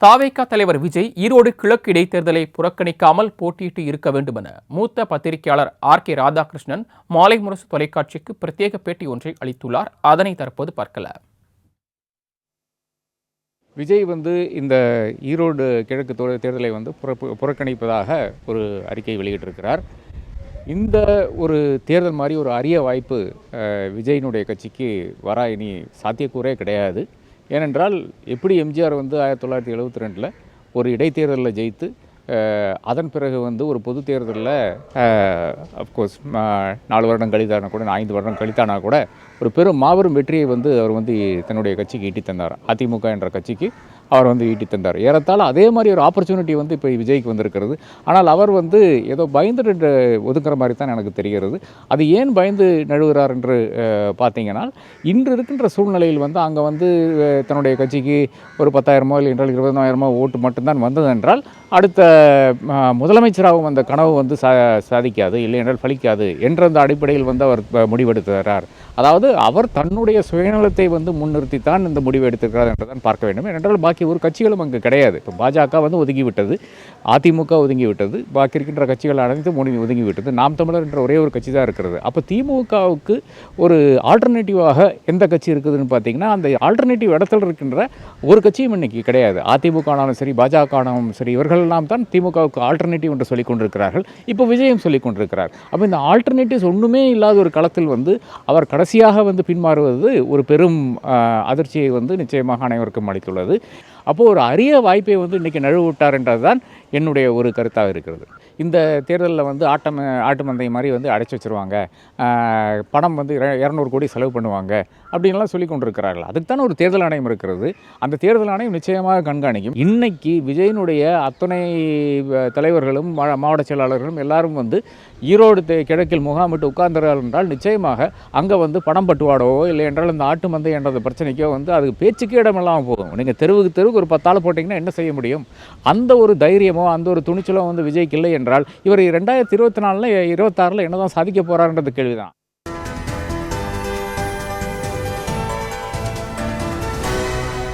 தாவேகா தலைவர் விஜய் ஈரோடு கிழக்கு இடைத்தேர்தலை புறக்கணிக்காமல் போட்டியிட்டு இருக்க வேண்டும் என மூத்த பத்திரிகையாளர் கே ராதாகிருஷ்ணன் மாலை முரசு தொலைக்காட்சிக்கு பிரத்யேக பேட்டி ஒன்றை அளித்துள்ளார். அதனை தற்போது பார்க்கலாம். விஜய் இந்த ஈரோடு கிழக்கு தேர்தலை புறக்கணிப்பதாக ஒரு அறிக்கை வெளியிட்டிருக்கிறார். இந்த ஒரு தேர்தல் மாதிரி ஒரு அரிய வாய்ப்பு விஜயினுடைய கட்சிக்கு இனி சாத்தியக்கூறே கிடையாது. ஏனென்றால் எப்படி எம்ஜிஆர் 1972 ஒரு இடைத்தேர்தலில் ஜெயித்து அதன் பிறகு ஒரு பொது தேர்தலில் அஃப்கோர்ஸ் 4 வருடம் கழித்தானா கூட 5 வருடம் கழித்தானா கூட ஒரு பெரும் மாபெரும் வெற்றியை அவர் தன்னுடைய கட்சிக்கு ஈட்டி தந்தார். அதிமுக என்ற கட்சிக்கு அவர் ஈட்டி தந்தார். ஏறத்தாழ அதே மாதிரி ஒரு ஆப்பர்ச்சுனிட்டி இப்போ விஜய்க்கு வந்திருக்கிறது. ஆனால் அவர் ஏதோ பயந்துட்டு ஒதுக்குற மாதிரி தான் எனக்கு தெரிகிறது. அது ஏன் பயந்து நழுவுகிறார் என்று பார்த்தீங்கன்னா, இன்று இருக்கின்ற சூழ்நிலையில் அங்கே தன்னுடைய கட்சிக்கு ஒரு 10,000 இல்லை என்றால் 20,000 ஓட்டு மட்டும்தான் வந்ததென்றால் அடுத்த முதலமைச்சராகவும் அந்த கனவு சாதிக்காது, இல்லை என்றால் பலிக்காது என்ற அந்த அடிப்படையில் அவர் முடிவெடுத்தார். அதாவது அவர் தன்னுடைய சுயநலத்தை முன்னிறுத்தித்தான் இந்த முடிவு எடுத்திருக்கிறார் என்றுதான் பார்க்க வேண்டும். ஏனென்றால் பாக்கி ஒரு கட்சிகளும் அங்கு கிடையாது. இப்போ பாஜக ஒதுங்கிவிட்டது, அதிமுக ஒதுங்கிவிட்டது, பாக்கி இருக்கின்ற கட்சிகள் அனைத்தும் ஒதுங்கிவிட்டது. நாம் தமிழர் என்ற ஒரே ஒரு கட்சி தான் இருக்கிறது. அப்போ திமுகவுக்கு ஒரு ஆல்டர்னேட்டிவாக எந்த கட்சி இருக்குதுன்னு பார்த்தீங்கன்னா, அந்த ஆல்டர்னேட்டிவ் இடத்துல இருக்கின்ற ஒரு கட்சியும் இன்னைக்கு கிடையாது. அதிமுக ஆனாலும் சரி, பாஜக ஆனாலும் சரி, இவர்களெல்லாம் தான் திமுகவுக்கு ஆல்டர்னேட்டிவ் என்று சொல்லிக் கொண்டிருக்கிறார்கள். இப்போ விஜயம் சொல்லிக் கொண்டிருக்கிறார். அப்போ இந்த ஆல்டர்னேட்டிவ்ஸ் ஒன்றுமே இல்லாத ஒரு களத்தில் அவர் கடைசியாக பின்மாறுவது ஒரு பெரும் அதிர்ச்சியை நிச்சயமாக அனைவருக்கும் அளித்துள்ளது. அப்போது ஒரு அரிய வாய்ப்பை இன்றைக்கி நழுவிட்டார் என்றதுதான் என்னுடைய ஒரு கருத்தாக இருக்கிறது. இந்த தேர்தலில் ஆட்டு மந்தை மாதிரி அடைச்சி வச்சுருவாங்க, பணம் 200 கோடி செலவு பண்ணுவாங்க அப்படின்லாம் சொல்லி கொண்டிருக்கிறார்கள். அதுக்கு தானே ஒரு தேர்தல் ஆணையம் இருக்கிறது. அந்த தேர்தல் ஆணையம் நிச்சயமாக கண்காணிக்கும். இன்னைக்கு விஜயனுடைய அத்தனை தலைவர்களும் மாவட்ட செயலாளர்களும் எல்லாரும் ஈரோடு கிழக்கில் முகாமிட்டு உட்கார்ந்தார்கள் என்றால் நிச்சயமாக அங்கே பணம் பட்டுவாடவோ இல்லை என்றால் இந்த ஆட்டு மந்தை என்ற பிரச்சனைக்கோ அது பேச்சுக்கு இடமெல்லாம் போகும். நீங்கள் தெருவுக்கு ஒரு 10 ஆள் போட்டிங்கன்னா என்ன செய்ய முடியும்? அந்த ஒரு தைரியமோ அந்த ஒரு துணிச்சலோ விஜய்க்கு இல்லை என்றால் இவர் 2024 26 என்னதான் சாதிக்க போகிறார்ன்றது கேள்விதான்.